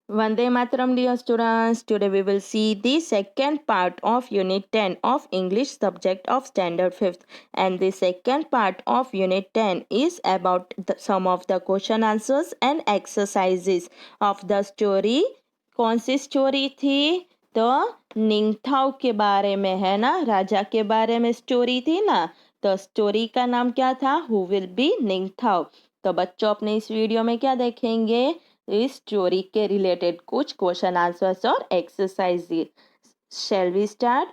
Vande Mataram, dear students. Today we will see the second part of Unit 10 of English subject of Standard 5th. And the second part of Unit 10 is about some of the question answers and exercises of the story. कौन सी story थी? तो निंगथाव के बारे में है ना, राजा के बारे में स्टोरी थी ना। तो स्टोरी का नाम क्या था? Who will be Ningthou. तो बच्चों अपने इस वीडियो में क्या देखेंगे? इस स्टोरी के रिलेटेड कुछ क्वेश्चन आंसर्स और exercise. Shall we start?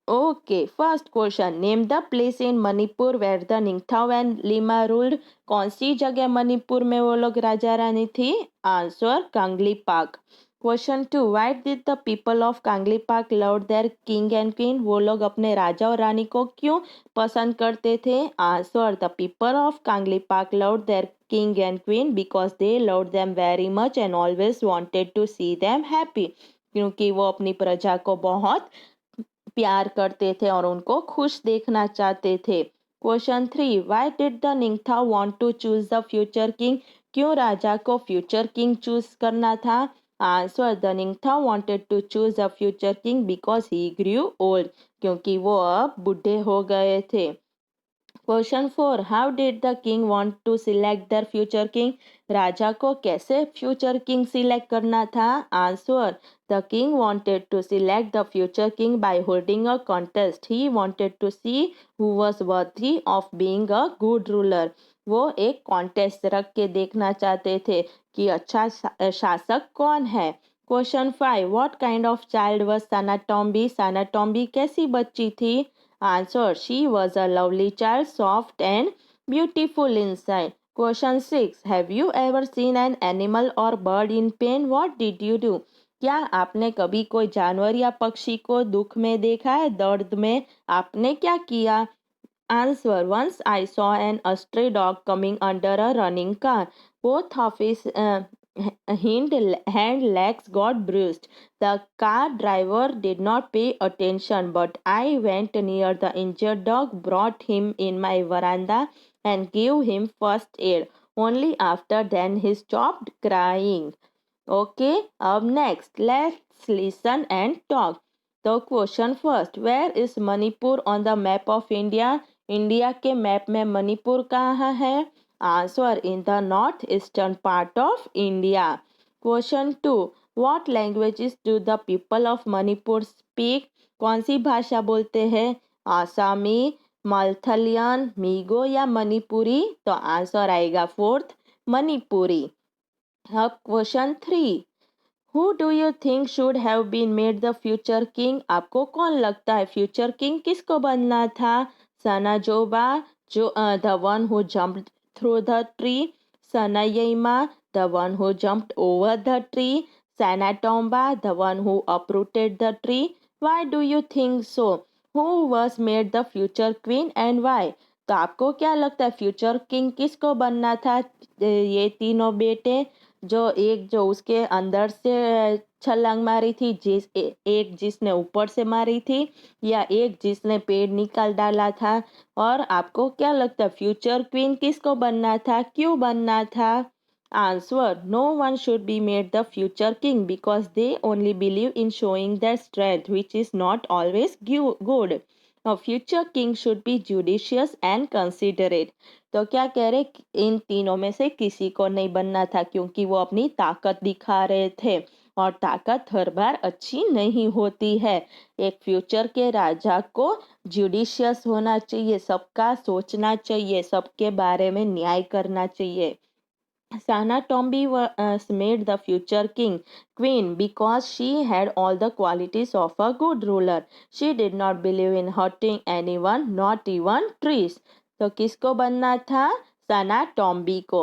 Okay, first question, name the place in Manipur where the Ningthou and Leima ruled. कौन सी जगह मणिपुर में वो लोग राजा रानी थी? Answer Kangleipak. Question two, why did the people of Kangleipak love their king and queen. वो लोग अपने राजा और रानी को क्यों पसंद करते थे? Answer, the people of Kangleipak love their king and queen because they loved them very much and always wanted to see them happy। क्योंकि वो अपनी प्रजा को बहुत प्यार करते थे और उनको खुश देखना चाहते थे। Question three, why did the Ningthou want to choose the future king. क्यों राजा को फ्यूचर किंग चूज करना था? Answer, the Ningthou wanted to choose the future king because he grew old. क्योंकि वो अब बूढ़े हो गए थे। Question four, how did the king want to select their future king. राजा को कैसे फ्यूचर किंग सिलेक्ट करना था? Answer, the king wanted to select the future king by holding a contest. He wanted to see who was worthy of being a good ruler. वो एक contest रख के देखना चाहते थे कि अच्छा शासक कौन है। Question five, what kind of child was Sana Tombi. Sana Tombi कैसी बच्ची थी? Answer, she was a lovely child, soft and beautiful inside. Question 6, have you ever seen an animal or bird in pain? What did you do? क्या आपने कभी कोई जानवर या पक्षी को दुख में देखा है, दर्द में? आपने क्या किया? Answer, once I saw an stray dog coming under a running car. Both of his hand legs got bruised. The car driver did not pay attention, but I went near the injured dog, brought him in my veranda, and gave him first aid. Only after then he stopped crying. Okay, up next, let's listen and talk. The question first, where is Manipur on the map of India? India के map में मणिपुर कहाँ है? Answer, in the north eastern part of India. Question two, what languages do the people of Manipur speak. कौन सी भाषा बोलते हैं? आसामी, मालथलियन, MeeGo या मणिपुरी? तो आंसर आएगा फोर्थ, मणिपुरी। अब question three, who do you think should have been made the future king. आपको कौन लगता है फ्यूचर किंग किसको बनना था? सनाजोबा, जो the one who jumped through the tree, Sanayaima, the one who jumped over the tree, Sanatomba, the one who uprooted the tree. Why do you think so? Who was made the future queen and why? तो आपको क्या लगता है future king किसको बनना था? ये तीनों बेटे, जो उसके अंदर से छलांग मारी थी, एक जिसने ऊपर से मारी थी, या एक जिसने पेड़ निकाल डाला था। और आपको क्या लगता है फ्यूचर क्वीन किसको बनना था, क्यों बनना था? Answer, no one should be made the future king because they only believe in showing their strength which is not always good. A future king should be judicious and considerate। तो क्या कह रहे, इन तीनों में से किसी को नहीं बनना था क्योंकि वो अपनी ताकत दिखा रहे थे और ताकत हर बार अच्छी नहीं होती है। एक फ्यूचर के राजा को जुडिशियस होना चाहिए, सबका सोचना चाहिए, सबके बारे में न्याय करना चाहिए। Sana Tomby was made the future queen because she had all the qualities of a good ruler. She did not believe in hurting anyone, not even trees। तो किसको बनना था? सना टॉम्बी को।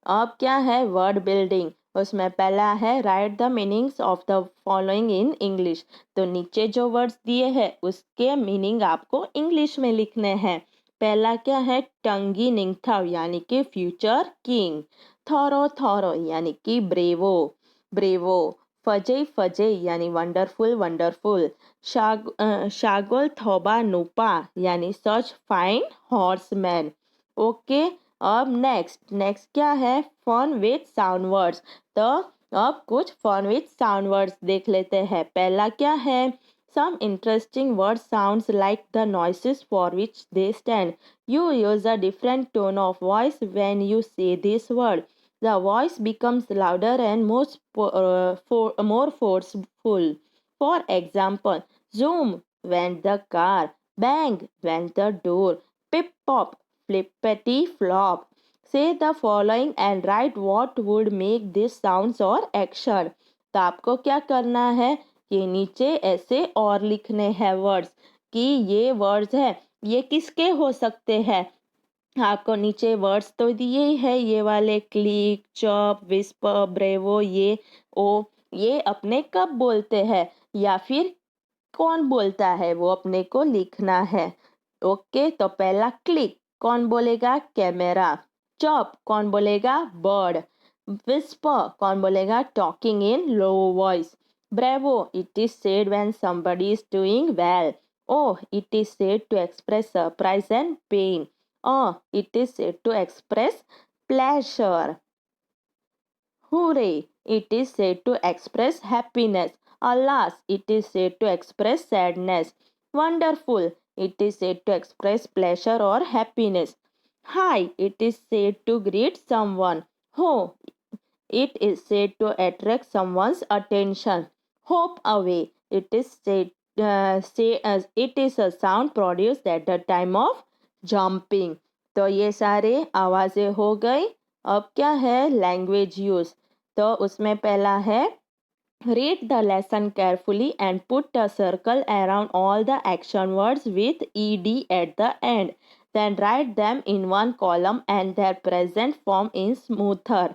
अब क्या है वर्ड बिल्डिंग, उसमें पहला है right the meanings of the following in English. तो नीचे जो वर्ड्स दिए हैं उसके मीनिंग आपको इंग्लिश में लिखने हैं। पहला क्या है, टंगी निंगथाव यानी कि फ्यूचर किंग। थॉरो थॉरो यानी कि ब्रेवो ब्रेवो। फजे फजे यानी वंडरफुल वंडरफुल। शागोल थोबा नुपा यानी सच फाइन हॉर्समैन। ओके, अब नेक्स्ट क्या है, फन विथ साउंड वर्ड्स। तो अब कुछ फन विथ साउंड वर्ड्स देख लेते हैं। पहला क्या है? Some interesting word sounds like the noises for which they stand. You use a different tone of voice when you say this word. The voice becomes louder and more forceful. For example, zoom went the car, bang went the door, pip pop, flippity flop. Say the following and write what would make this sounds or action. तो आपको क्या करना है कि नीचे ऐसे और लिखने हैं वर्ड्स कि ये वर्ड्स है, ये किसके हो सकते हैं। आपको नीचे वर्ड्स तो दिए ही है, ये वाले क्लिक, चॉप, विस्पर, ब्रेवो, ये अपने कब बोलते हैं या फिर कौन बोलता है वो अपने को लिखना है। ओके, तो पहला क्लिक कौन बोलेगा? कैमरा। चॉप कौन बोलेगा? बर्ड। विस्पर कौन बोलेगा? Talking in low voice. Bravo, it is said when somebody is doing well. Oh, it is said to express surprise and pain. Oh, it is said to express pleasure. Hooray! It is said to express happiness. Alas! It is said to express sadness. Wonderful! It is said to express pleasure or happiness. Hi! It is said to greet someone. Ho! It is said to attract someone's attention. Hop away! It is said say as it is a sound produced at the time of jumping. तो ये सारे आवाज़ें हो गई। अब क्या है? Language use. तो उसमें पहला है read the lesson carefully and put a circle around all the action words with ed at the end. Then write them in one column and their present form in smoother.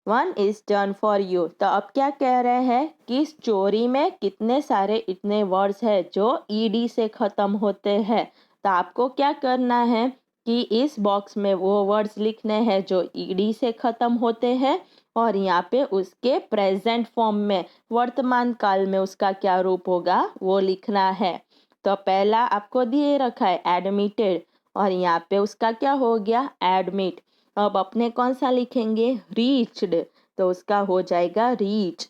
One is done for you. तो अब क्या कह रहे हैं कि story में कितने सारे इतने वर्ड्स हैं जो ईडी से ख़त्म होते हैं। तो आपको क्या करना है कि इस बॉक्स में वो वर्ड्स लिखने हैं जो ईडी से ख़त्म होते हैं और यहाँ पे उसके प्रेजेंट फॉर्म में वर्तमान काल में उसका क्या रूप होगा वो लिखना है। तो पहला आपको दिए रखा है एडमिटेड और यहाँ पे उसका क्या हो गया? एडमिट। अब अपने कौन सा लिखेंगे? रीच्ड, तो उसका हो जाएगा रीच।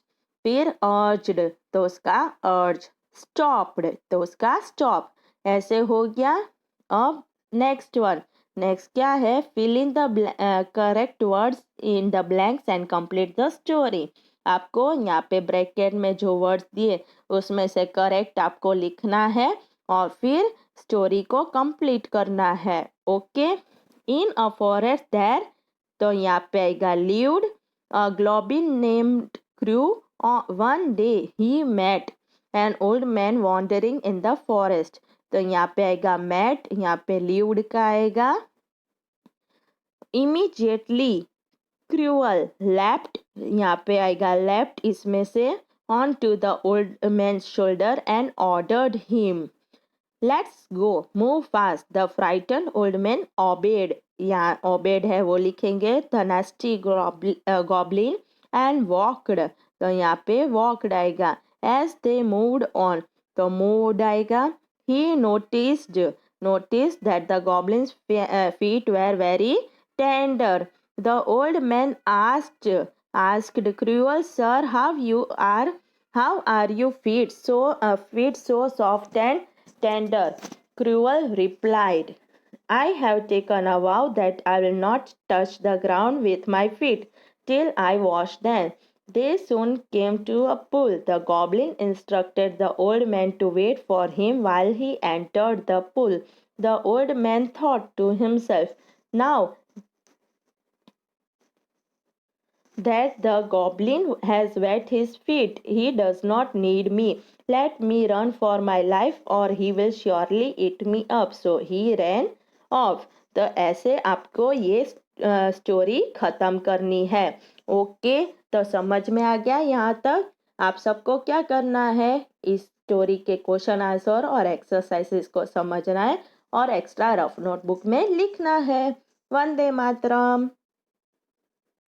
फिर अर्ज्ड तो उसका अर्ज। स्टॉप्ड तो उसका स्टॉप। ऐसे हो गया। अब नेक्स्ट क्या है? Fill in the correct words in the blanks and complete the story. आपको यहाँ पे ब्रैकेट में जो वर्ड्स दिए उसमें से करेक्ट आपको लिखना है और फिर स्टोरी को कंप्लीट करना है। Okay. In a forest there, तो यहाँ पे आएगा lived a goblin named Crew. One day he met an old man wandering in the forest. तो यहाँ पे आएगा met, यहाँ पे lived का आएगा। immediately cruel leapt, यहाँ पे आएगा leapt इसमें से onto the old man's shoulder and ordered him. Let's go, move fast. The frightened old man obeyed. यहाँ obeyed है वो लिखेंगे। The nasty goblin and walked. तो यहाँ पे walked आएगा। As they moved on, तो moved आएगा। He noticed that the goblin's feet were very tender. The old man asked cruel sir, how are your feet so soft and tender? Cruel replied, I have taken a vow that I will not touch the ground with my feet till I wash them. They soon came to a pool. The goblin instructed the old man to wait for him while he entered the pool. The old man thought to himself, now that the goblin has wet his feet, he does not need me. Let me run for my life or he will surely eat me up. So he ran off. तो ऐसे आपको ये story ख़त्म करनी है। Okay, तो समझ में आ गया यहाँ तक? आप सबको क्या करना है? इस स्टोरी के क्वेश्चन आंसर और एक्सरसाइजेस को समझना है और एक्स्ट्रा रफ नोटबुक में लिखना है। वंदे मातरम।